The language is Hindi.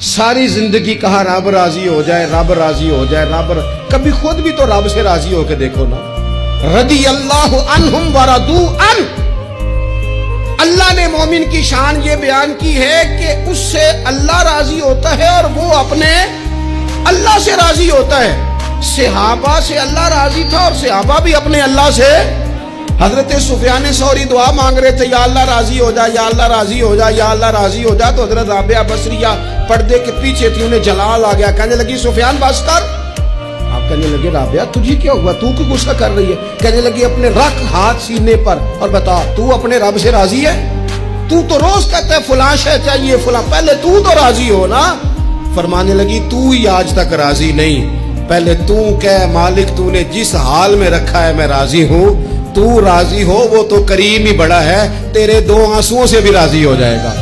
सारी जिंदगी कहा रब राजी हो जाए, रब राजी हो जाए, कभी खुद भी तो रब से राजी होकर देखो ना। रदी अल्लाह अन्हुम वरदू अन। अल्लाह ने मोमिन की शान ये बयान की है कि उससे अल्लाह राजी होता है और वो अपने अल्लाह से राजी होता है। सहाबा से अल्लाह राजी था और सहाबा भी अपने अल्लाह से। हजरत सुफियान सौरी दुआ मांग रहे थे, या अल्लाह राजी हो जा, या अल्लाह राजी हो जा, या अल्लाह राजी हो जा। तो हजरत राबिया बसरिया पर्दे के पीछे थी, उन्हें जलाल आ गया, कहने लगी सुफियान बस कर। आप कहने लगे राबिया तुझे क्या हुआ, तू क्यों गुस्सा कर रही है? कहने लगी अपने रख हाथ सीने पर और बता तू अपने रब से राजी है? तू तो रोज कहता है फलां शय चाहिए फलां, पहले तू तो राजी हो ना। फरमाने लगी तू ही आज तक राजी नहीं, पहले तू कह मालिक तूने जिस हाल में रखा है मैं राजी हूं। तू राजी हो वो तो करीम ही बड़ा है, तेरे दो आंसुओं से भी राजी हो जाएगा।